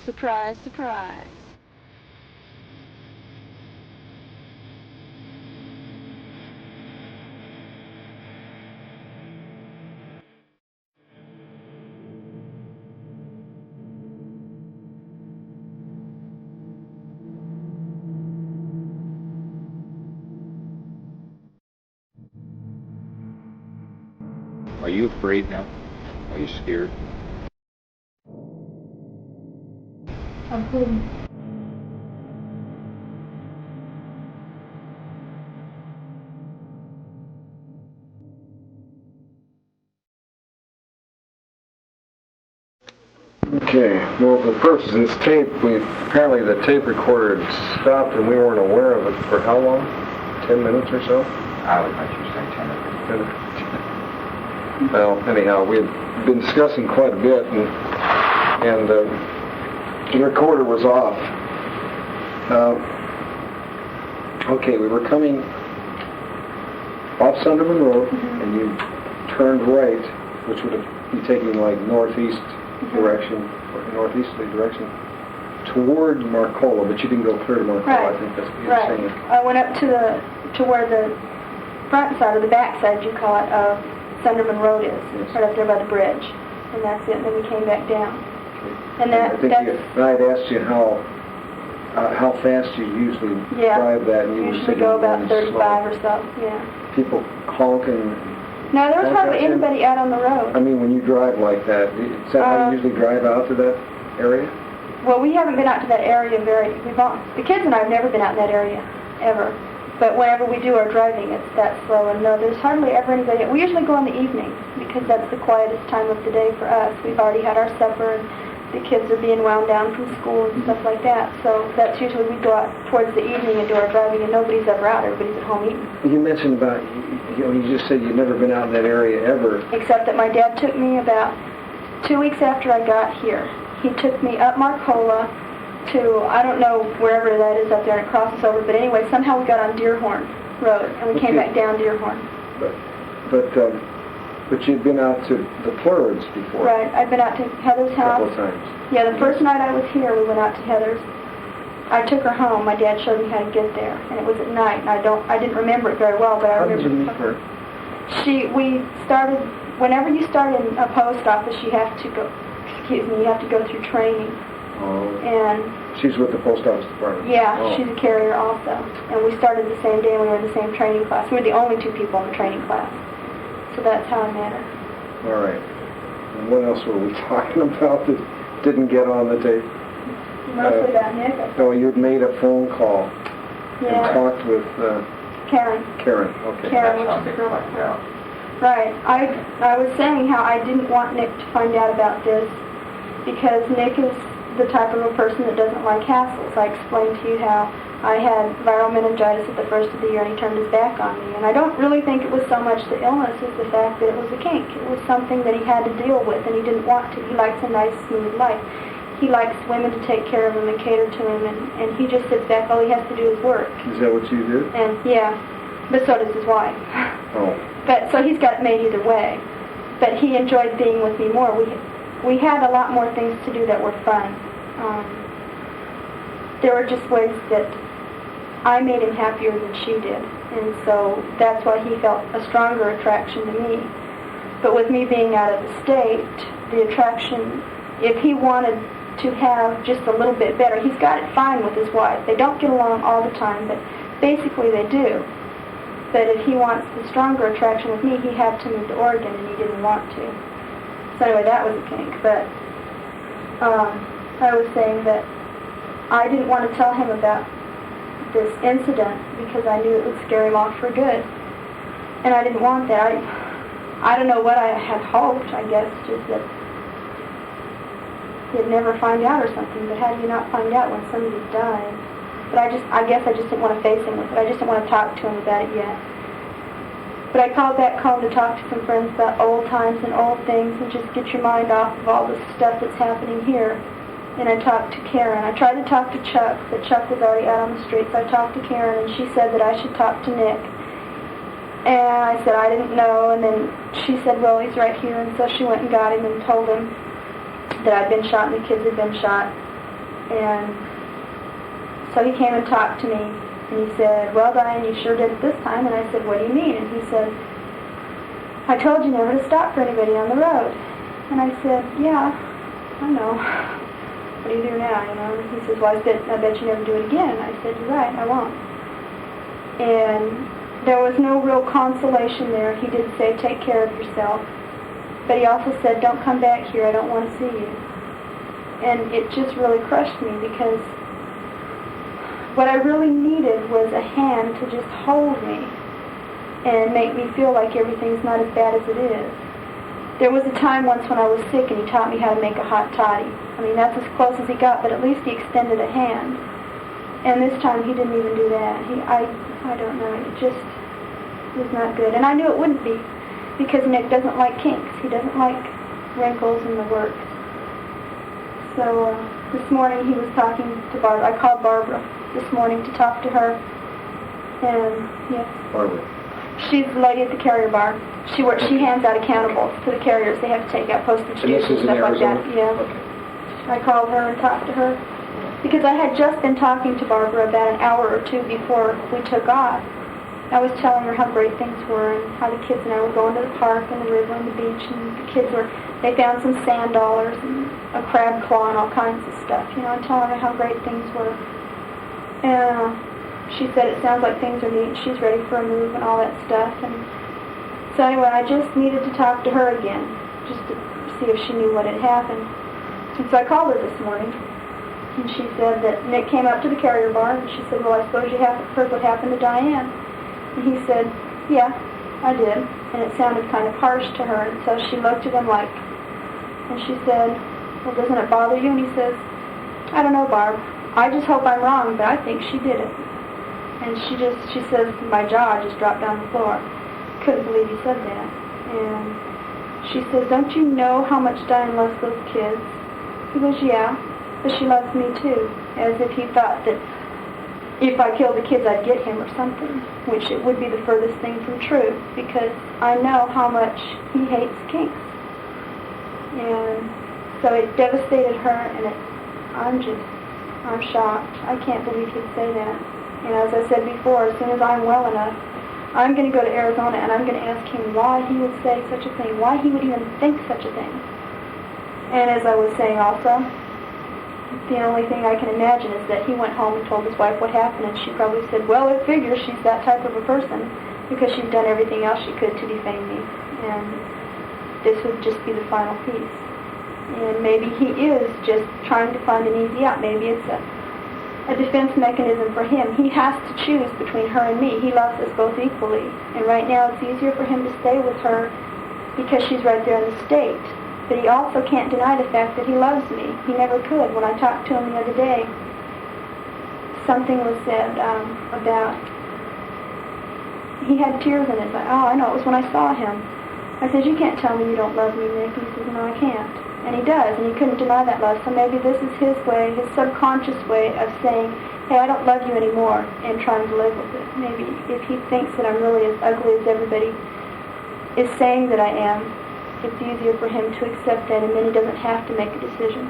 Surprise, surprise. Are you afraid now? Are you scared? I'm home. Okay, well, the purpose of this tape, apparently the tape recorder had stopped and we weren't aware of it for how long? 10 minutes or so? I would let you say 10 or 15. Well, anyhow, we had been discussing quite a bit, and the recorder was off. Okay, we were coming off Sunderland Road, and you turned right, which would be taking like northeast direction, or northeasterly direction, toward Marcola, but you didn't go clear to Marcola. Right. I think that's what you're saying. I went up to where the front side, or the back side, you call it, of Sunderland Road is, yes. Right up there by the bridge, and that's it. And then we came back down. Okay. And I think I'd asked you how fast you usually drive that, and you usually go about 35 slow. Or so. Yeah. People honking. No, there was hardly anybody out on the road. I mean, when you drive like that, is that how you usually drive out to that area? Well, we haven't been out to that area the kids and I have never been out in that area, ever. But whenever we do our driving, it's that slow. And no, there's hardly ever anybody. We usually go in the evening, because that's the quietest time of the day for us. We've already had our supper, and the kids are being wound down from school and stuff like that. So that's usually we go out towards the evening and do our driving, and nobody's ever out. Everybody's at home eating. You mentioned about, you just said you'd never been out in that area ever. Except that my dad took me about 2 weeks after I got here. He took me up Marcola to, I don't know wherever that is up there, and it crosses over, but anyway, somehow we got on Deerhorn Road, and we came back down Deerhorn. But you'd been out to the Plurds before. Right, I'd been out to Heather's house. A couple of times. Yeah, the first night I was here, we went out to Heather's. I took her home. My dad showed me how to get there, and it was at night. And I didn't remember it very well, but I remember. How did you meet her? We started. Whenever you start in a post office, you have to go. You have to go through training. Oh. And she's with the post office department. Yeah, she's a carrier also. And we started the same day, and we were in the same training class. We were the only two people in the training class. So that's how I met her. All right. And what else were we talking about that didn't get on the tape? Mostly about Nick. Oh, you'd made a phone call and talked with Karen. Karen, okay. Karen, which is a girl like that. Right. I was saying how I didn't want Nick to find out about this, because Nick is the type of a person that doesn't like hassles. I explained to you how I had viral meningitis at the first of the year, and he turned his back on me. And I don't really think it was so much the illness as the fact that it was a kink. It was something that he had to deal with, and he didn't want to. He likes a nice, smooth life. He likes women to take care of him and cater to him, and he just sits back. All he has to do is work. Is that what you do? And yeah, but so does his wife. Oh. But so he's got it made either way. But he enjoyed being with me more. We had a lot more things to do that were fun. There were just ways that I made him happier than she did, and so that's why he felt a stronger attraction to me. But with me being out of the state, the attraction, if he wanted to have just a little bit better, he's got it fine with his wife. They don't get along all the time, but basically they do. But if he wants the stronger attraction with me, he had to move to Oregon, and he didn't want to. So anyway, that was a kink. But I was saying that I didn't want to tell him about this incident because I knew it would scare him off for good. And I didn't want that. I don't know what I had hoped, I guess, just that he'd never find out or something. But how do you not find out when somebody died? But I guess I just didn't want to face him with it. I just didn't want to talk to him about it yet. But I called back home to talk to some friends about old times and old things and just get your mind off of all the stuff that's happening here. And I talked to Karen. I tried to talk to Chuck, but Chuck was already out on the street. So I talked to Karen, and she said that I should talk to Nick. And I said I didn't know, and then she said, well, he's right here. And so she went and got him and told him that I'd been shot and the kids had been shot. And so he came and talked to me, and he said, well, Diane, you sure did it this time. And I said, what do you mean? And he said, I told you never to stop for anybody on the road. And I said, yeah, I know. What do you do now, you know? He says, well, I bet you never do it again. And I said, you're right, I won't. And there was no real consolation there. He did say, take care of yourself. But he also said, don't come back here, I don't want to see you. And it just really crushed me, because what I really needed was a hand to just hold me and make me feel like everything's not as bad as it is. There was a time once when I was sick, and he taught me how to make a hot toddy. I mean, that's as close as he got, but at least he extended a hand. And this time he didn't even do that. I don't know, it just was not good. And I knew it wouldn't be, because Nick doesn't like kinks. He doesn't like wrinkles in the works. So this morning he was talking to Barbara. I called Barbara this morning to talk to her. And, yes. Barbara. She's the lady at the carrier bar. She hands out accountables to the carriers. They have to take out postage dues and stuff like that. Yeah. Okay. I called her and talked to her, because I had just been talking to Barbara about an hour or two before we took off. I was telling her how great things were, and how the kids and I were going to the park and the river and the beach, and the kids they found some sand dollars and a crab claw and all kinds of stuff, you know, and telling her how great things were. And she said it sounds like things are neat, she's ready for a move and all that stuff. And so anyway, I just needed to talk to her again, just to see if she knew what had happened. And so I called her this morning, and she said that Nick came up to the carrier bar, and she said, well, I suppose you heard what happened to Diane. And he said, yeah, I did. And it sounded kind of harsh to her, and so she looked at him and she said, well, doesn't it bother you? And he says, I don't know, Barb. I just hope I'm wrong, but I think she did it. And she says, my jaw just dropped down the floor. Couldn't believe he said that. And she says, don't you know how much Diane loves those kids? He goes, yeah, but she loves me too. As if he thought that if I killed the kids, I'd get him or something, which it would be the furthest thing from true, because I know how much he hates kinks. And so it devastated her, and I'm shocked. I can't believe he'd say that. And as I said before, as soon as I'm well enough, I'm going to go to Arizona, and I'm going to ask him why he would say such a thing, why he would even think such a thing. And as I was saying also, the only thing I can imagine is that he went home and told his wife what happened, and she probably said, well, it figures she's that type of a person, because she's done everything else she could to defame me, and this would just be the final piece. And maybe he is just trying to find an easy out. Maybe it's a defense mechanism for him. He has to choose between her and me. He loves us both equally, and right now it's easier for him to stay with her because she's right there in the state. But he also can't deny the fact that he loves me. He never could. When I talked to him the other day, something was said about, he had tears in his eyes. Oh, I know, it was when I saw him. I said, you can't tell me you don't love me, Nick. He says, no, I can't. And he does, and he couldn't deny that love. So maybe this is his way, his subconscious way of saying, hey, I don't love you anymore, and trying to live with it. Maybe if he thinks that I'm really as ugly as everybody is saying that I am, it's easier for him to accept that, and then he doesn't have to make a decision.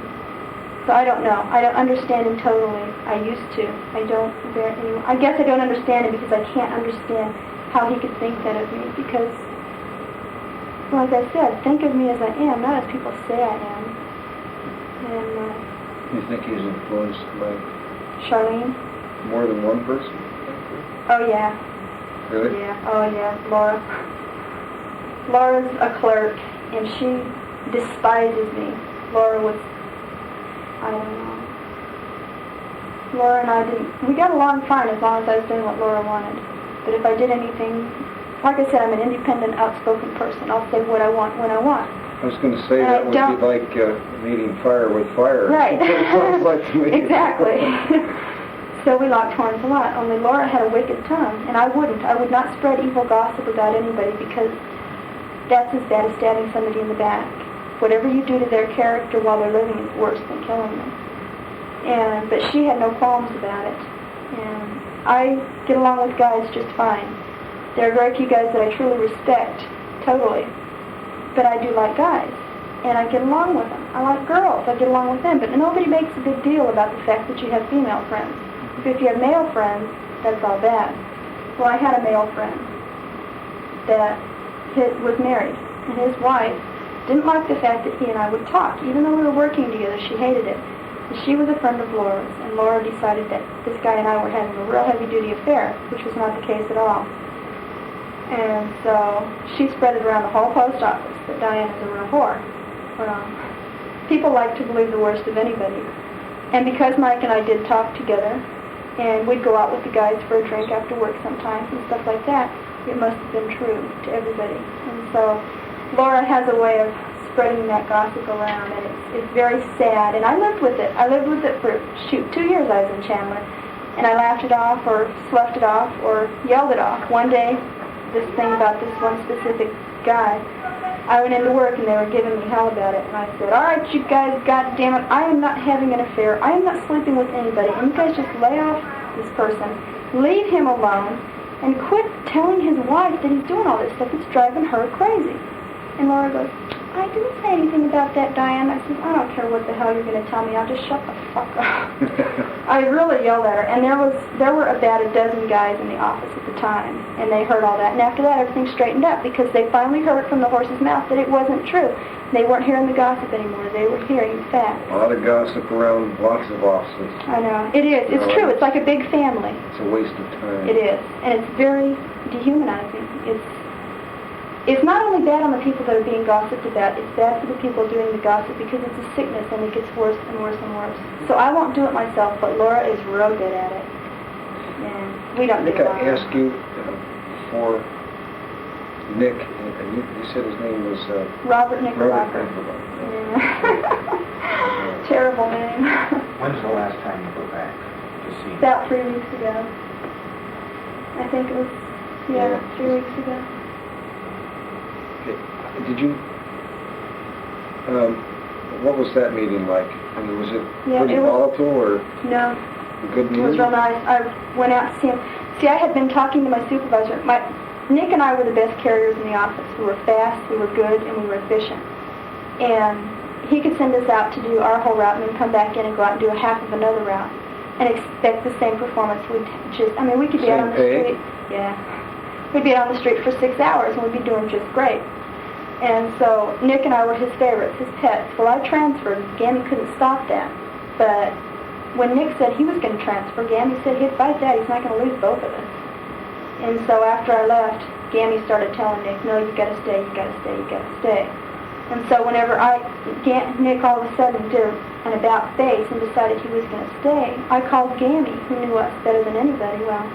So I don't know. I don't understand him totally. I used to. I don't anymore. I guess I don't understand him because I can't understand how he could think that of me, because, well, as I said, think of me as I am, not as people say I am. And You think he's influenced by Charlene? more than one person? Oh, yeah. Really? Yeah. Oh, yeah. Laura. Laura's a clerk, and she despises me. Laura was, I don't know. Laura and I we got along fine as long as I was doing what Laura wanted. But if I did anything, like I said, I'm an independent, outspoken person. I'll say what I want when I want. I was going to say that would be like meeting fire with fire. Right. Sounds like to me. Exactly. So we locked horns a lot. Only Laura had a wicked tongue, and I wouldn't. I would not spread evil gossip about anybody, because that's as bad as stabbing somebody in the back. Whatever you do to their character while they're living is worse than killing them. But she had no qualms about it. And I get along with guys just fine. There are very few guys that I truly respect, totally. But I do like guys. and I get along with them. I like girls, I get along with them, but nobody makes a big deal about the fact that you have female friends. If you have male friends, that's all bad. Well, I had a male friend that was married, and his wife didn't like the fact that he and I would talk. Even though we were working together, she hated it. And she was a friend of Laura's, and Laura decided that this guy and I were having a real heavy-duty affair, which was not the case at all. And so she spread it around the whole post office that Diane is a real whore. Well, people like to believe the worst of anybody. And because Mike and I did talk together, and we'd go out with the guys for a drink after work sometimes and stuff like that, it must have been true to everybody. And so Laura has a way of spreading that gossip around, and it's very sad. And I lived with it. I lived with it for, 2 years I was in Chandler. And I laughed it off, or sloughed it off, or yelled it off. One day, this thing about this one specific guy, I went into work and they were giving me hell about it, and I said, all right, you guys, God damn it, I am not having an affair. I am not sleeping with anybody, and you guys just lay off this person, leave him alone, and quit telling his wife that he's doing all this stuff. It's driving her crazy. And Laura goes, I didn't say anything about that, Diane. I said, I don't care what the hell you're going to tell me. I'll just shut the fuck up. I really yelled at her, and there were about a dozen guys in the office at the time, and they heard all that. And after that, everything straightened up because they finally heard from the horse's mouth that it wasn't true. They weren't hearing the gossip anymore. They were hearing facts. A lot of gossip around lots of offices. I know. It is. It's true. It's like a big family. It's a waste of time. It is. And it's very dehumanizing. It's not only bad on the people that are being gossiped about, it's bad for the people doing the gossip because it's a sickness and it gets worse and worse and worse. So I won't do it myself, but Laura is real good at it. And we don't Nick, get along. I asked you for Nick, and you said his name was... Robert Knickerbocker. Yeah. Terrible name. When's the last time you go back to see him? About 3 weeks ago. I think it was, Yeah. 3 weeks ago. Did you... what was that meeting like? I mean, was it pretty volatile or No. a good meeting? It was real nice. I went out to see him. See, I had been talking to my supervisor. Nick and I were the best carriers in the office. We were fast, we were good, and we were efficient. And he could send us out to do our whole route and then come back in and go out and do a half of another route and expect the same performance. We could be out on the street. Yeah. We'd be out on the street for 6 hours and we'd be doing just great. And so Nick and I were his favorites, his pets. Well, I transferred. Gammy couldn't stop that. But when Nick said he was going to transfer, Gammy said he'd fight that. He's not going to lose both of us. And so after I left, Gammy started telling Nick, no, you got to stay, you got to stay, you got to stay. And so whenever Nick all of a sudden did an about face and decided he was going to stay, I called Gammy, who knew us better than anybody, well,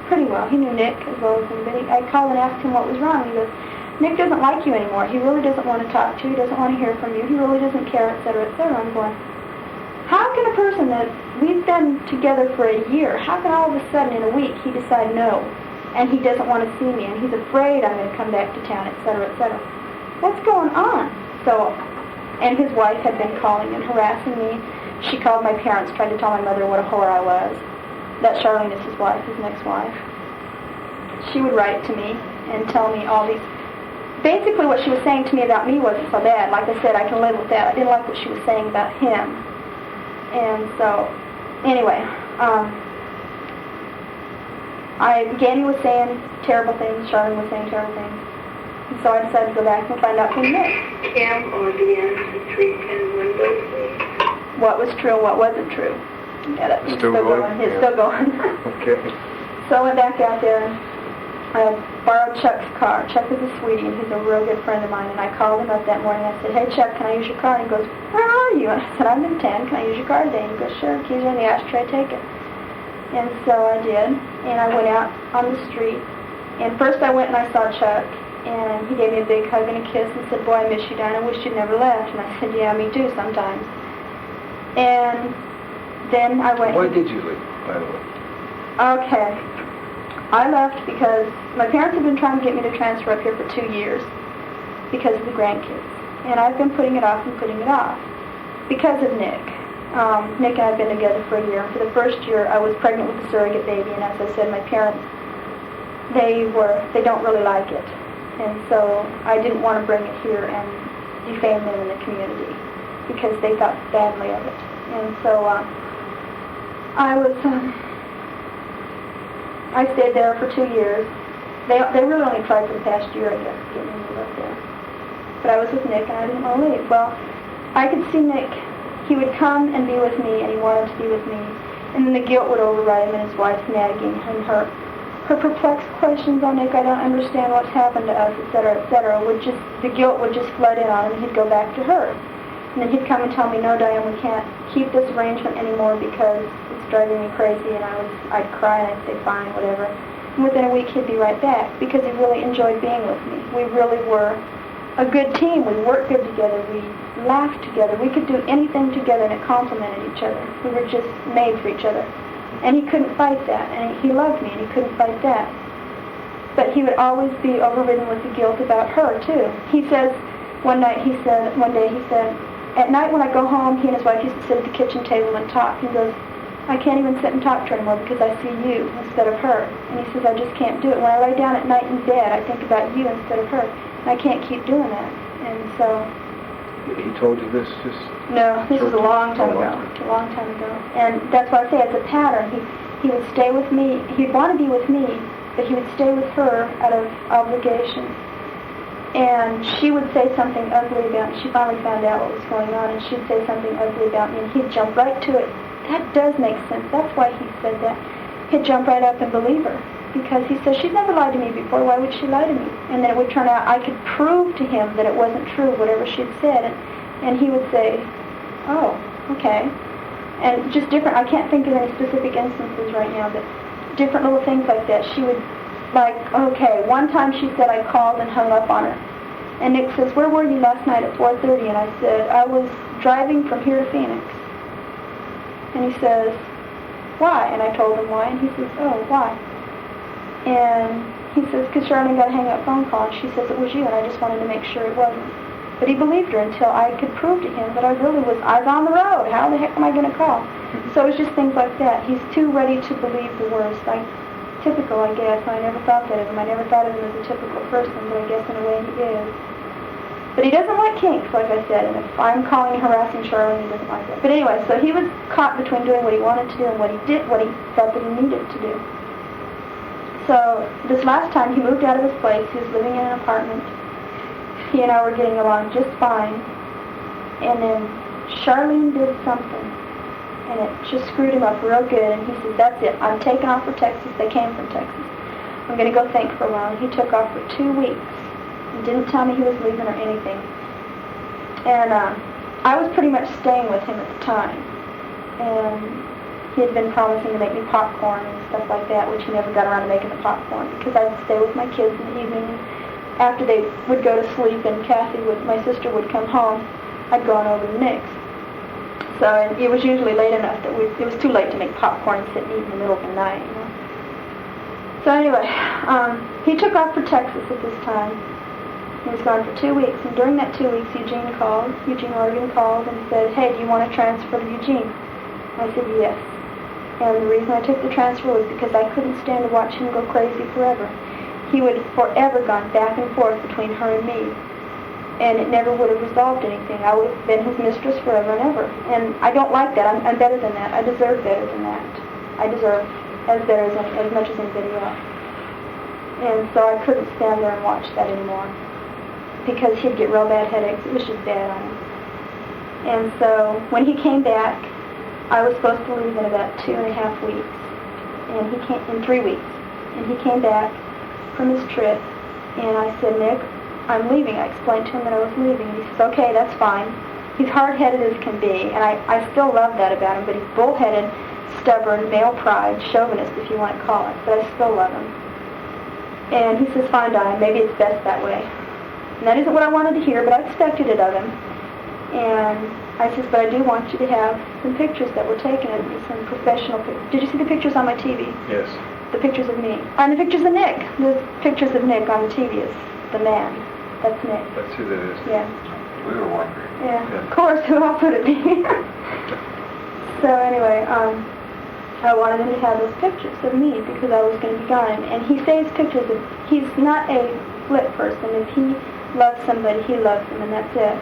pretty well. He knew Nick as well as anybody. I called and asked him what was wrong. He goes, Nick doesn't like you anymore. He really doesn't want to talk to you. He doesn't want to hear from you. He really doesn't care, etc., etc. I'm going, how can a person that we've been together for a year, how can all of a sudden in a week he decide no? And he doesn't want to see me, and he's afraid I'm going to come back to town, etc., etc. What's going on? So, and his wife had been calling and harassing me. She called my parents, tried to tell my mother what a whore I was. That Charlene is his wife, his next wife. She would write to me and tell me all these... Basically what she was saying to me about me wasn't so bad. Like I said, I can live with that. I didn't like what she was saying about him. And so, anyway, Gammy was saying terrible things, Charlene was saying terrible things. And so I decided to go back and find out from Nick. Cam or Diane 310 window, What was true and what wasn't true. Yeah, that was Still going? It's Yeah. still going. Okay. So I went back out there and I borrowed Chuck's car. Chuck is a sweetie and he's a real good friend of mine. And I called him up that morning. I said, hey, Chuck, can I use your car? And he goes, where are you? And I said, I'm in 10. Can I use your car today? And he goes, sure. Keys are in the ashtray. Take it. And so I did. And I went out on the street. And first I went and I saw Chuck. And he gave me a big hug and a kiss and said, boy, I miss you, Diane. I wish you'd never left. And I said, yeah, me too sometimes. And then I went... Why did you leave, by the way? Okay. I left because my parents have been trying to get me to transfer up here for 2 years because of the grandkids. And I've been putting it off and putting it off because of Nick. Nick and I have been together for a year. For the first year, I was pregnant with a surrogate baby. And as I said, my parents, they don't really like it. And so I didn't want to bring it here and defame them in the community because they thought badly of it. And so I stayed there for 2 years. They really only tried for the past year, I guess, to get me to live there. But I was with Nick, and I didn't want to leave. Well, I could see Nick. He would come and be with me, and he wanted to be with me. And then the guilt would override him, and his wife's nagging, and her perplexed questions on Nick, I don't understand what's happened to us, etc., etc., the guilt would just flood in on him, and he'd go back to her. And then he'd come and tell me, no, Diane, we can't keep this arrangement anymore because it's driving me crazy, and I'd cry, and I'd say, fine, whatever. And within a week, he'd be right back because he really enjoyed being with me. We really were a good team. We worked good together. We laughed together. We could do anything together, and it complemented each other. We were just made for each other. And he couldn't fight that. And he loved me, and he couldn't fight that. But he would always be overridden with the guilt about her, too. He says, one day he said, at night when I go home, he and his wife used to sit at the kitchen table and talk. He goes, I can't even sit and talk to her anymore because I see you instead of her. And he says, I just can't do it. When I lay down at night in bed, I think about you instead of her. And I can't keep doing that. And so... He told you this just... No, this was a long time ago. A long time ago. And that's why I say it's a pattern. He would stay with me. He'd want to be with me, but he would stay with her out of obligation. And she would say something ugly about me. She finally found out what was going on, and she'd say something ugly about me, and he'd jump right to it. That does make sense. That's why he said that. He'd jump right up and believe her. Because he says, she's never lied to me before. Why would she lie to me? And then it would turn out I could prove to him that it wasn't true, whatever she'd said. And he would say, oh, okay. And just different, I can't think of any specific instances right now, but different little things like that. She would, like, okay, one time she said I called and hung up on her. And Nick says, where were you last night at 4:30? And I said, I was driving from here to Phoenix. And he says, why? And I told him why. And he says, oh, why? And he says, because Charlene got a hang-up phone call. And she says it was you, and I just wanted to make sure it wasn't. But he believed her until I could prove to him that I was on the road. How the heck am I going to call? So it's just things like that. He's too ready to believe the worst. Like, typical, I guess. I never thought that of him. I never thought of him as a typical person, but I guess in a way he is. But he doesn't like kinks, like I said, and if I'm calling and harassing Charlene, he doesn't like that. But anyway, so he was caught between doing what he wanted to do and what he felt that he needed to do. So this last time he moved out of his place. He was living in an apartment. He and I were getting along just fine. And then Charlene did something, and it just screwed him up real good. And he said, that's it. I'm taking off for Texas. They came from Texas. I'm going to go think for a while. And he took off for 2 weeks. He didn't tell me he was leaving or anything. And I was pretty much staying with him at the time. And he had been promising to make me popcorn and stuff like that, which he never got around to making the popcorn because I'd stay with my kids in the evening. After they would go to sleep and my sister would come home, I'd go on over to Nick's. So it was usually late enough that it was too late to make popcorn and sit and eat in the middle of the night. You know? So anyway, he took off for Texas at this time. He was gone for 2 weeks, and during that 2 weeks, Eugene Oregon called and said, hey, do you want to transfer to Eugene? I said, yes. And the reason I took the transfer was because I couldn't stand to watch him go crazy forever. He would have forever gone back and forth between her and me, and it never would have resolved anything. I would have been his mistress forever and ever. And I don't like that. I'm better than that. I deserve better than that. I deserve as much as anybody else. And so I couldn't stand there and watch that anymore, because he'd get real bad headaches. It was just bad on him. And so when he came back, I was supposed to leave in about 2.5 weeks, and he came in 3 weeks. And he came back from his trip, and I said, Nick, I'm leaving. I explained to him that I was leaving, and he says, okay, that's fine. He's hard-headed as can be, and I still love that about him, but he's bull-headed, stubborn, male pride, chauvinist, if you want to call it, but I still love him. And he says, fine, Diane, maybe it's best that way. And that isn't what I wanted to hear, but I expected it of him. And I says, but I do want you to have some pictures that were taken of me, some professional pictures. Did you see the pictures on my TV? Yes. The pictures of me. And the pictures of Nick. The pictures of Nick on the TV is the man. That's Nick. That's who that is. Yeah. We were wondering. Yeah. Yeah. Of course, who else would it be? So anyway, I wanted him to have those pictures of me because I was going to be gone. And he saves pictures of, he's not a flip person. If he loves somebody, he loves them, and that's it.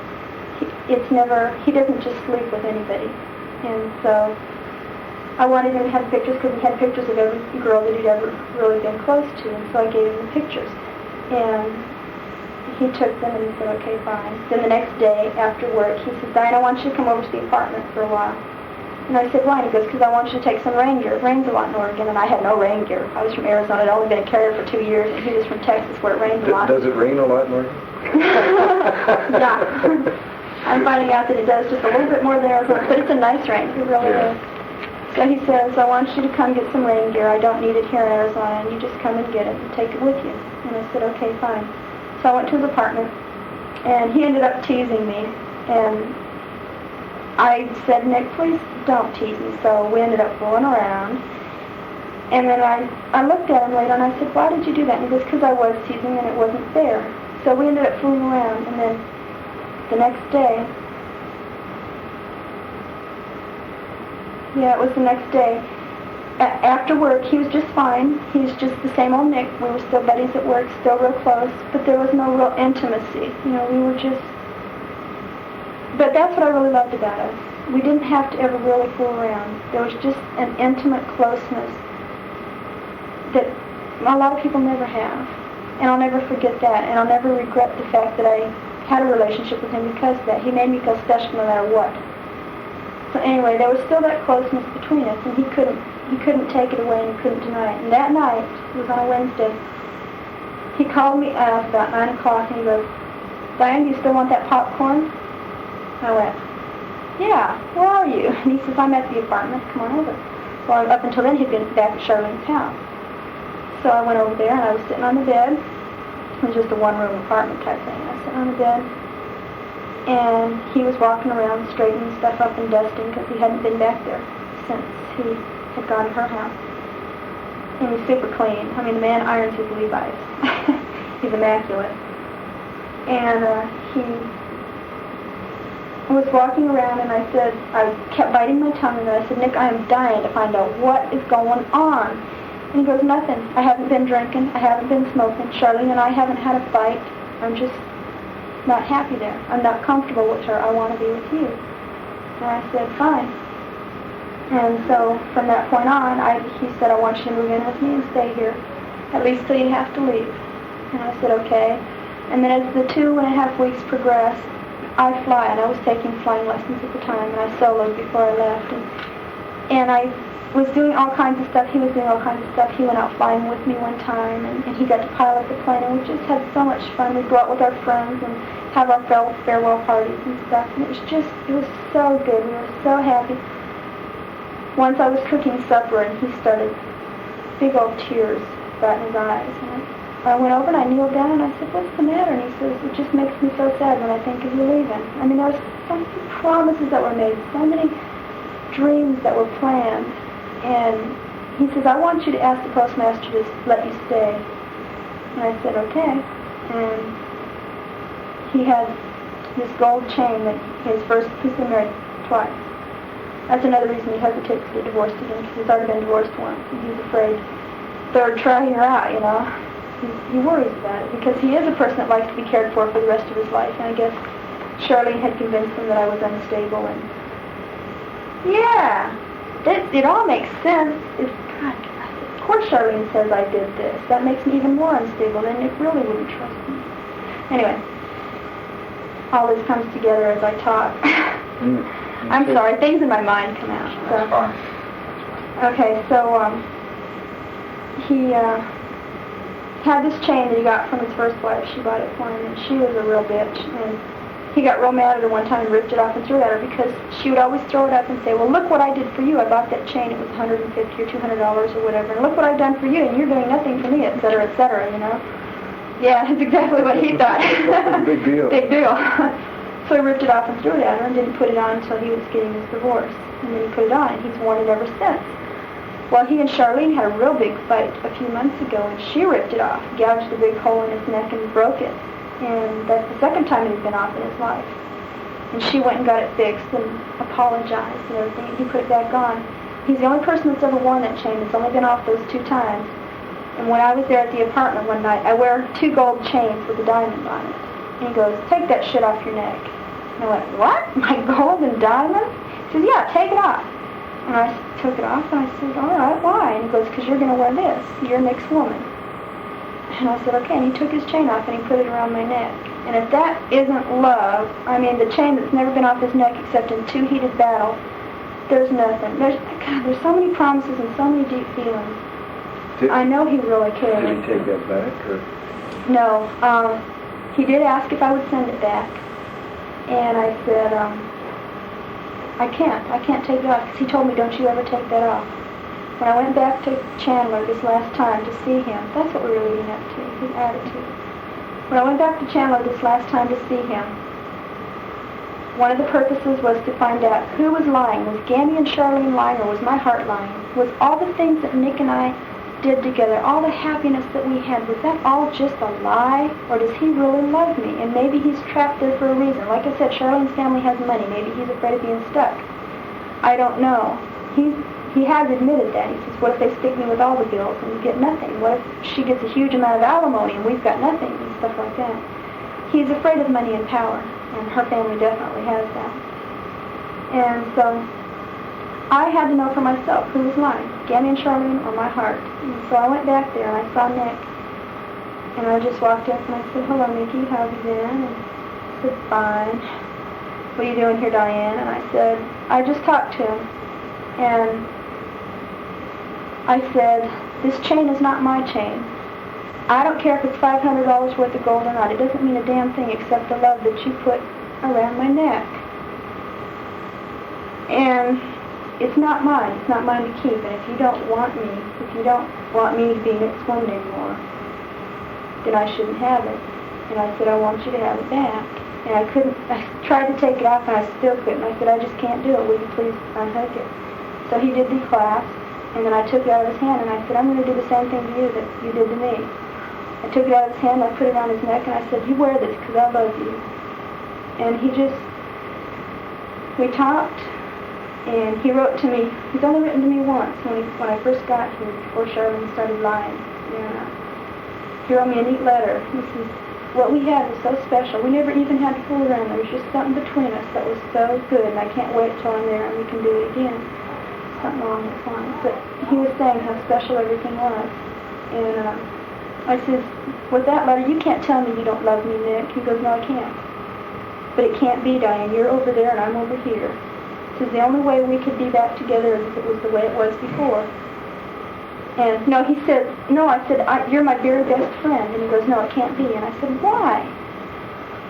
he doesn't just sleep with anybody. And so I wanted him to have pictures because he had pictures of every girl that he'd ever really been close to, and so I gave him the pictures. And he took them and he said, okay, fine. Then the next day after work, he said, Diane, I want you to come over to the apartment for a while. And I said, why? And he goes, because I want you to take some rain gear. It rains a lot in Oregon, and I had no rain gear. I was from Arizona. I'd only been a carrier for 2 years, and he was from Texas where it rains a lot. Does it rain a lot in Oregon? Yeah. I'm finding out that it does just a little bit more than Arizona, but it's a nice rain. It really is. So he says, I want you to come get some rain gear. I don't need it here in Arizona, and you just come and get it and take it with you. And I said, okay, fine. So I went to his apartment, and he ended up teasing me, and I said, Nick, please don't tease me. So we ended up fooling around. And then I looked at him later and I said, why did you do that? And he goes, because I was teasing and it wasn't fair. So we ended up fooling around. And then the next day, it was the next day, after work, he was just fine. He was just the same old Nick. We were still buddies at work, still real close, but there was no real intimacy. We were just... But that's what I really loved about us. We didn't have to ever really fool around. There was just an intimate closeness that a lot of people never have. And I'll never forget that. And I'll never regret the fact that I had a relationship with him because of that. He made me feel special no matter what. So anyway, there was still that closeness between us, and he couldn't take it away and he couldn't deny it. And that night, it was on a Wednesday, he called me up about 9 o'clock and he goes, Diane, do you still want that popcorn? I went, yeah, where are you? And he says, I'm at the apartment, come on over. Well, up until then, he'd been back at Charlene's house. So I went over there, and I was sitting on the bed. It was just a one-room apartment type thing. I was sitting on the bed, and he was walking around, straightening stuff up and dusting, because he hadn't been back there since he had gone to her house. And he's super clean. I mean, the man irons his Levi's. He's immaculate. And he was walking around, and I said, I kept biting my tongue, and I said, Nick, I am dying to find out what is going on. And he goes, nothing. I haven't been drinking. I haven't been smoking. Charlene and I haven't had a fight. I'm just not happy there. I'm not comfortable with her. I want to be with you. And I said, fine. And so from that point on, he said, I want you to move in with me and stay here, at least till you have to leave. And I said, okay. And then as the 2.5 weeks progressed, I fly, and I was taking flying lessons at the time, and I soloed before I left. And I was doing all kinds of stuff. He was doing all kinds of stuff. He went out flying with me one time, and he got to pilot the plane, and we just had so much fun. We'd go out with our friends and have our farewell parties and stuff, and it was so good. We were so happy. Once I was cooking supper, and he started big old tears right in his eyes. And I went over and I kneeled down and I said, what's the matter? And he says, it just makes me so sad when I think of you leaving. I mean, there were so many promises that were made, so many dreams that were planned. And he says, I want you to ask the postmaster to let you stay. And I said, okay. And he had this gold chain that he's been married twice. That's another reason he hesitates to get divorced again, because he's already been divorced once, and he's afraid third try you're out, He worries about it, because he is a person that likes to be cared for the rest of his life, and I guess Charlene had convinced him that I was unstable, and it all makes sense. God, of course Charlene says I did this. That makes me even more unstable, then Nick really wouldn't trust me. Anyway, all this comes together as I talk. I'm sorry, things in my mind come out. That's fine. Okay, so he had this chain that he got from his first wife. She bought it for him, and she was a real bitch. And he got real mad at her one time and ripped it off and threw it at her, because she would always throw it up and say, well, look what I did for you. I bought that chain. It was $150 or $200 or whatever. And look what I've done for you, and you're doing nothing for me, et cetera, Yeah, that's exactly what he thought. Big deal. Big deal. So he ripped it off and threw it at her and didn't put it on until he was getting his divorce. And then he put it on, and he's worn it ever since. Well, he and Charlene had a real big fight a few months ago, and she ripped it off, gouged a big hole in his neck, and broke it. And that's the second time it's been off in his life. And she went and got it fixed and apologized and everything, and he put it back on. He's the only person that's ever worn that chain. It's only been off those 2 times. And when I was there at the apartment one night, I wear 2 gold chains with a diamond on it. And he goes, take that shit off your neck. And I went, what? My gold and diamond? He says, yeah, take it off. And I took it off, and I said, all right, why? And he goes, because you're going to wear this. You're Nick's woman. And I said, okay. And he took his chain off, and he put it around my neck. And if that isn't love, I mean, the chain that's never been off his neck except in 2 heated battles, there's nothing. There's so many promises and so many deep feelings. I know he really cared. Did he take that back, or? No. He did ask if I would send it back. And I said, I can't take it off, because he told me, don't you ever take that off. When I went back to Chandler this last time to see him, that's what we were leading up to, his attitude. When I went back to Chandler this last time to see him, one of the purposes was to find out who was lying. Was Gammy and Charlene lying, or was my heart lying? Was all the things that Nick and I did together, all the happiness that we had, was that all just a lie? Or does he really love me? And maybe he's trapped there for a reason. Like I said, Charlene's family has money. Maybe he's afraid of being stuck. I don't know. He has admitted that. He says, what if they stick me with all the bills and get nothing? What if she gets a huge amount of alimony and we've got nothing and stuff like that? He's afraid of money and power, and her family definitely has that. And so I had to know for myself who was lying, Gammy and Charlene or my heart. And so I went back there and I saw Nick. And I just walked up and I said, hello, Nicky, how have you been? And he said, fine. What are you doing here, Diane? And I said, I just talked to him. And I said, this chain is not my chain. I don't care if it's $500 worth of gold or not. It doesn't mean a damn thing except the love that you put around my neck. And it's not mine. It's not mine to keep. And if you don't want me, to be Nick's woman anymore, then I shouldn't have it. And I said, I want you to have it back. And I tried to take it off and I still couldn't. I said, I just can't do it. Will you please unhook it? So he did the clasp, and then I took it out of his hand and I said, I'm going to do the same thing to you that you did to me. I took it out of his hand, I put it on his neck, and I said, you wear this because I love you. And we talked, and he wrote to me. He's only written to me once when I first got here, before Charlene started lying. And he wrote me a neat letter. He says, what we had was so special. We never even had to fool around. There was just something between us that was so good, and I can't wait till I'm there and we can do it again. Something along those lines. But he was saying how special everything was. And I said, with that letter, you can't tell me you don't love me, Nick. He goes, no, I can't. But it can't be, Diane. You're over there and I'm over here. He says, the only way we could be back together is if it was the way it was before. And no, he said, no, I said, you're my very best friend. And he goes, no, it can't be. And I said, why?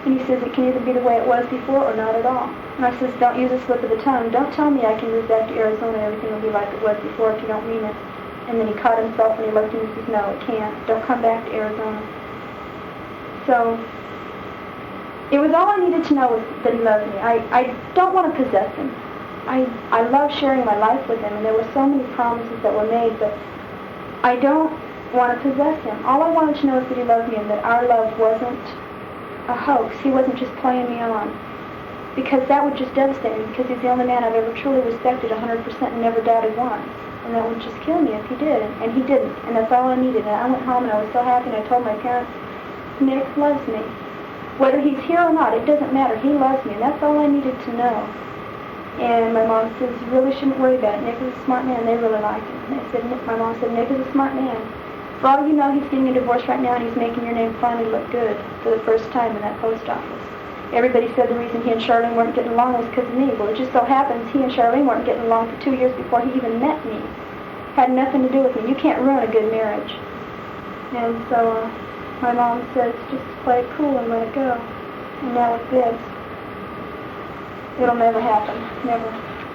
And he says, it can either be the way it was before or not at all. And I says, don't use a slip of the tongue. Don't tell me I can move back to Arizona and everything will be like it was before if you don't mean it. And then he caught himself and he looked at me and says, no, it can't. Don't come back to Arizona. So it was all I needed to know was that he loved me. I don't want to possess him. I love sharing my life with him, and there were so many promises that were made, but I don't want to possess him. All I wanted to know is that he loved me and that our love wasn't a hoax. He wasn't just playing me on. Because that would just devastate me, because he's the only man I've ever truly respected 100% and never doubted once. And that would just kill me if he did. And he didn't. And that's all I needed. And I went home and I was so happy, and I told my parents, Nick loves me. Whether he's here or not, it doesn't matter. He loves me. And that's all I needed to know. And my mom says, you really shouldn't worry about it. Nick is a smart man. They really like him. My mom said, Nick is a smart man. For all you know, he's getting a divorce right now, and he's making your name finally look good for the first time in that post office. Everybody said the reason he and Charlene weren't getting along was because of me. Well, it just so happens he and Charlene weren't getting along for 2 years before he even met me. Had nothing to do with me. You can't ruin a good marriage. And so my mom says, just play it cool and let it go. And now with this, it'll never happen. Never.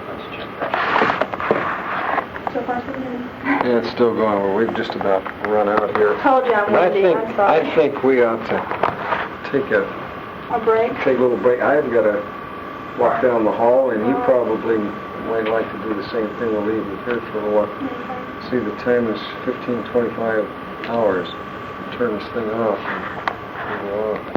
Let's check that. So far, so good. Yeah, it's still going. Well, we've just about run out here. Told you I'm windy. I'm sorry. I think we ought to take A break? take a little break. I've got to walk down the hall, and he probably might like to do the same thing. We'll leave him here for a little while. Okay. See, the time is 15:25 hours. Turn this thing off and go on.